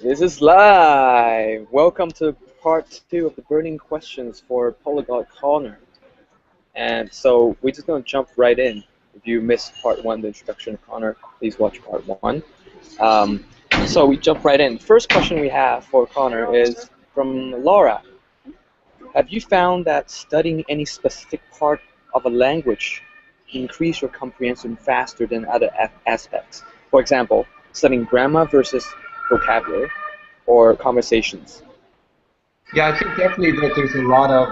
This is live. Welcome to part 2 of the burning questions for Polyglot Conor. And so we're just going to jump right in. If you missed part 1, the introduction of Conor, please watch part 1. So we jump right in. First question we have for Conor is from Laura. Have you found that studying any specific part of a language increase your comprehension faster than other aspects? For example, studying grammar versus vocabulary or conversations? Yeah, I think definitely that there's a lot of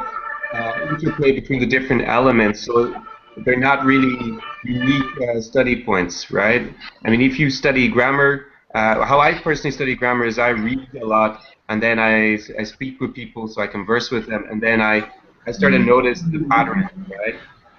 interplay between the different elements, so they're not really unique study points, right? I mean, if you study grammar, how I personally study grammar is I read a lot, and then I speak with people, so I converse with them, and then I start to notice the patterns, right?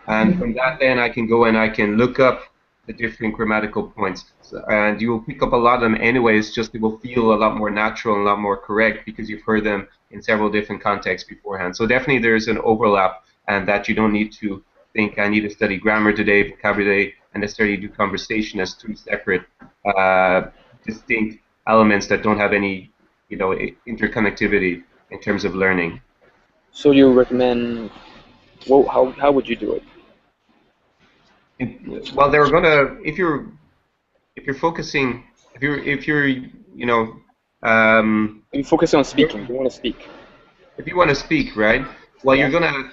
And from that, then I can go and I can look up the different grammatical points, and you will pick up a lot of them anyways. Just they will feel a lot more natural and a lot more correct because you've heard them in several different contexts beforehand. So definitely there's an overlap, and that you don't need to think I need to study grammar today, vocabulary, and necessarily do conversation as two separate, distinct elements that don't have any, interconnectivity in terms of learning. So you recommend, well, how would you do it? Well, they're gonna if you're focusing if you're You focus on speaking. You want to speak. if you want to speak, right? Well, Yeah. you're gonna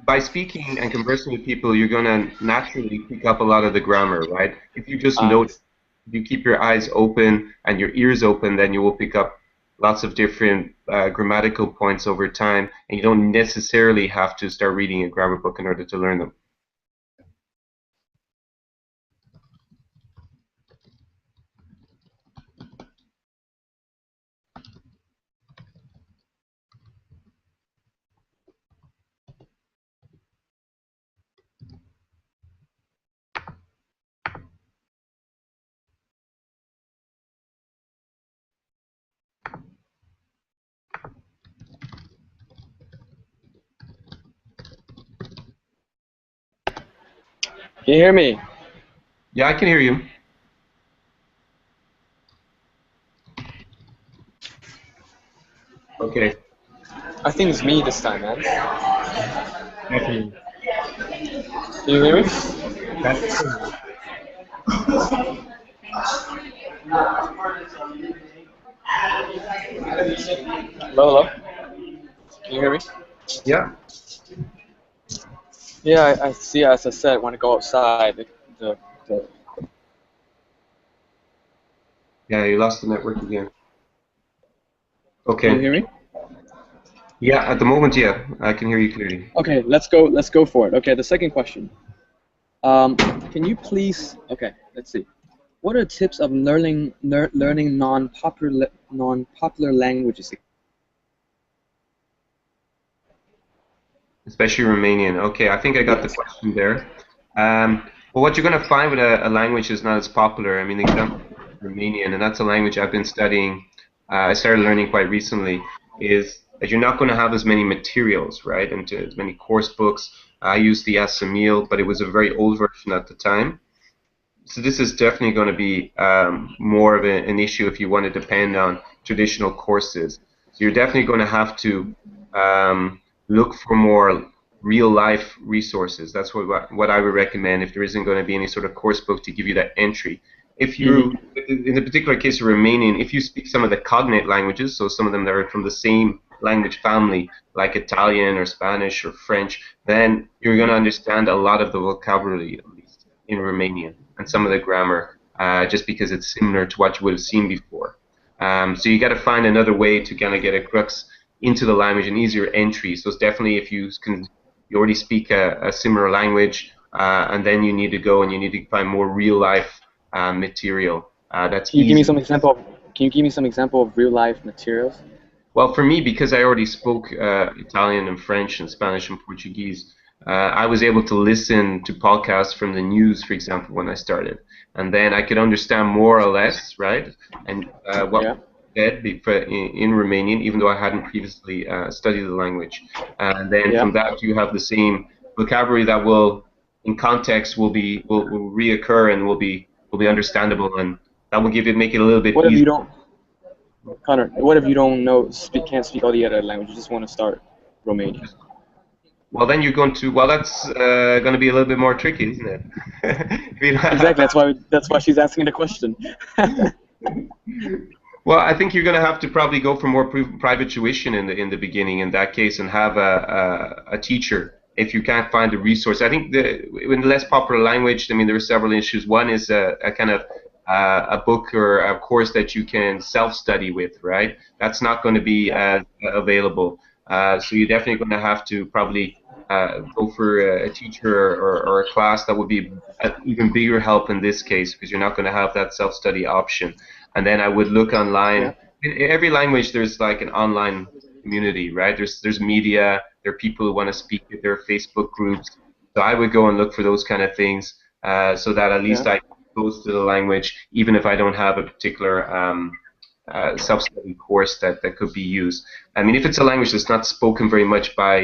by speaking and conversing with people, you're gonna naturally pick up a lot of the grammar, right? If you just note, if you keep your eyes open and your ears open, then you will pick up lots of different grammatical points over time, and you don't necessarily have to start reading a grammar book in order to learn them. Can you hear me? Yeah, I can hear you. Okay. I think it's me this time, man. Definitely. Can you hear me? That's Hello, hello. Can you hear me? yeah. Yeah, I see. As I said, when I go outside, the Yeah, you lost the network again. Can you Okay. hear me? Yeah, at the moment, yeah, I can hear you clearly. Okay, let's go. Let's go for it. Okay, the second question. Can you please? Okay, let's see. What are tips of learning non-popular languages? Especially Romanian. Okay, I think I got the Yes. question there. Well, what you're going to find with a language is not as popular. I mean, the example is Romanian, and that's a language I've been studying. I started learning quite recently. Is that you're not going to have as many materials, right, and as many course books. I used the Asamil, but it was a very old version at the time. So this is definitely going to be more of an issue if you want to depend on traditional courses. So you're definitely going to have to look for more real-life resources. That's what I would recommend if there isn't going to be any sort of course book to give you that entry. If you, in the particular case of Romanian, if you speak some of the cognate languages, so some of them that are from the same language family, like Italian or Spanish or French, then you're going to understand a lot of the vocabulary, at least, in Romanian, and some of the grammar, just because it's similar to what you would have seen before. So you got to find another way to kind of get a crux into the language, an easier entry. So it's definitely if you already speak a similar language, and then you need to go and you need to find more real life material that's Can you give me easy. some example? Can you give me some example of real life materials? Well, for me, because I already spoke Italian and French and Spanish and Portuguese, I was able to listen to podcasts from the news, for example, when I started, and then I could understand more or less, right, and what Yeah. was said in Romanian, even though I hadn't previously studied the language. And then Yeah. from that, you have the same vocabulary that will, in context, will reoccur and will be understandable, and that will make it a little bit What if easier. you don't? Connor, what if you don't know, can't speak all the other languages, you just want to start Romanian? Well, then you're going to. Well, that's going to be a little bit more tricky, isn't it? If you don't have Exactly. That's why she's asking the question. Well, I think you're going to have to probably go for more private tuition in the beginning in that case, and have a teacher if you can't find a resource. I think in the less popular language, I mean, there are several issues. One is a kind of a book or a course that you can self-study with, right? That's not going to be available. So you're definitely going to have to probably go for a teacher or a class that would be an even bigger help in this case, because you're not going to have that self-study option. And then I would look online. In every language, there's like an online community, right? There's media. There are people who want to speak. There are Facebook groups. So I would go and look for those kind of things, so that at least I can close to the language, even if I don't have a particular self-study course that could be used. I mean, if it's a language that's not spoken very much by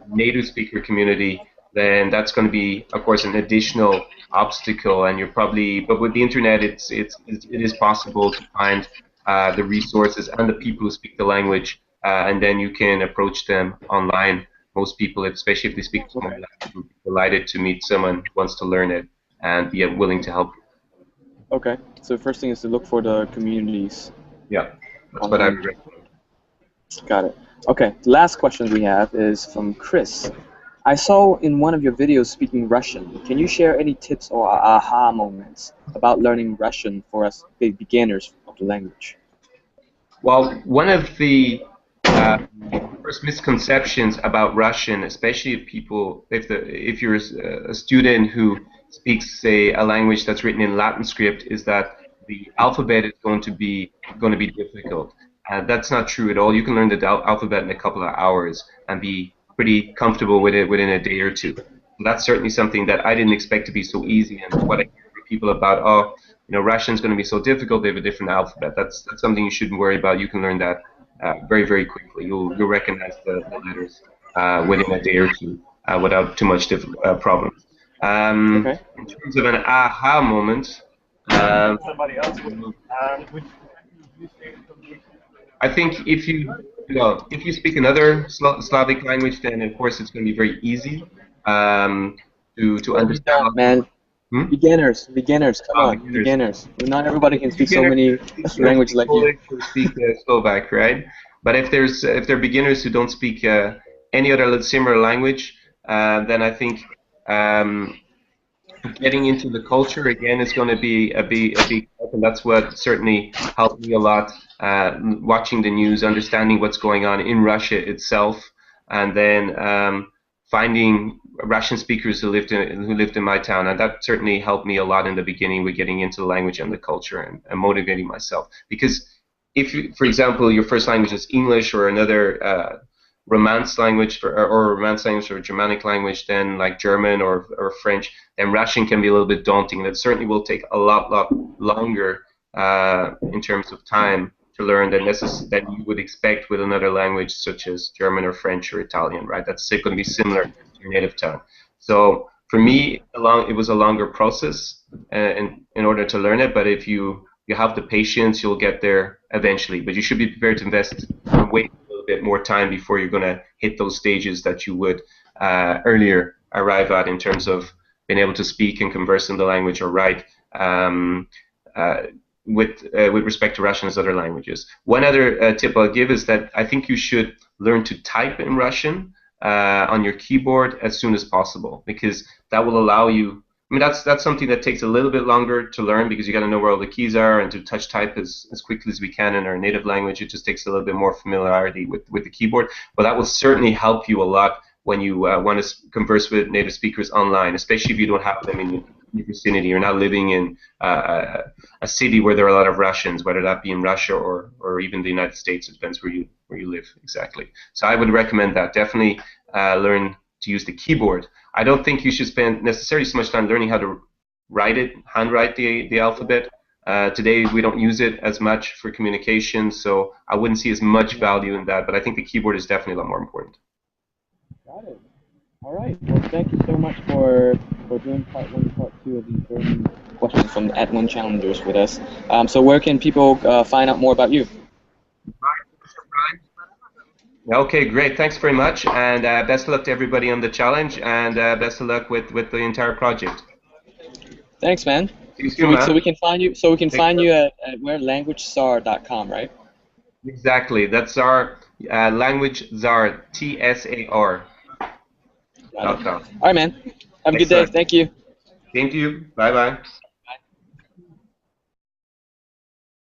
native speaker community, then that's going to be, of course, an additional obstacle. And you're probably, but with the internet, it is possible to find the resources and the people who speak the language, and then you can approach them online. Most people, especially if they speak small language, would be delighted to meet someone who wants to learn it and be willing to help. Okay. So the first thing is to look for the communities. Yeah, that's what I would recommend. Got it. Okay. The last question we have is from Chris. I saw in one of your videos speaking Russian. Can you share any tips or aha moments about learning Russian for us beginners of the language? Well, one of the first misconceptions about Russian, especially if you're a student who speaks, say, a language that's written in Latin script, is that the alphabet is going to be difficult. That's not true at all. You can learn the alphabet in a couple of hours and be pretty comfortable with it within a day or two. That's certainly something that I didn't expect to be so easy. And what I hear from people about, oh, Russian's going to be so difficult, they have a different alphabet. That's something you shouldn't worry about. You can learn that very, very quickly. You'll recognize the letters within a day or two without too much problems. Okay. In terms of an aha moment, I think if you speak another Slavic language, then of course it's going to be very easy to understand. Man, beginners, come on, beginners. Not everybody can speak so many languages like you. Speak Slovak, right? But if there are beginners who don't speak any other similar language, then I think getting into the culture again is going to be a big help, and that's what certainly helped me a lot. Watching the news, understanding what's going on in Russia itself, and then finding Russian speakers who lived in my town, and that certainly helped me a lot in the beginning with getting into the language and the culture and motivating myself. Because if, for example, your first language is English or another Romance language or Romance language or Germanic language, then like German or French, then Russian can be a little bit daunting, and it certainly will take a lot longer in terms of time to learn than you would expect with another language such as German or French or Italian, right? That's going to be similar to your native tongue. So for me, it was a longer process in order to learn it, but if you have the patience, you'll get there eventually. But you should be prepared to invest and wait a little bit more time before you're going to hit those stages that you would earlier arrive at in terms of being able to speak and converse in the language or write. With respect to Russian as other languages. One other tip I'll give is that I think you should learn to type in Russian on your keyboard as soon as possible, because that will allow you. I mean, that's something that takes a little bit longer to learn, because you got to know where all the keys are, and to touch type as quickly as we can in our native language. It just takes a little bit more familiarity with the keyboard, but that will certainly help you a lot when you want to converse with native speakers online, especially if you don't have them in your vicinity. You're not living in a city where there are a lot of Russians, whether that be in Russia or even the United States. It depends where you live exactly. So I would recommend that. Definitely learn to use the keyboard. I don't think you should spend necessarily so much time learning how to handwrite the alphabet. Today we don't use it as much for communication, so I wouldn't see as much value in that, but I think the keyboard is definitely a lot more important. Got it. All right. Well, thank you so much for doing part 1 and part 2 of these burning questions from the Add1 challengers with us. So where can people find out more about you? Okay, great. Thanks very much, and best of luck to everybody on the challenge, and best of luck with the entire project. Thanks, man. See you So soon, we man. can find you. So we can Take find care. you at where languagesar.com, right? Exactly. That's our language czar, TSAR.com. Got it. All right, man. Have a good day. Excellent. Thank you. Thank you. Bye bye.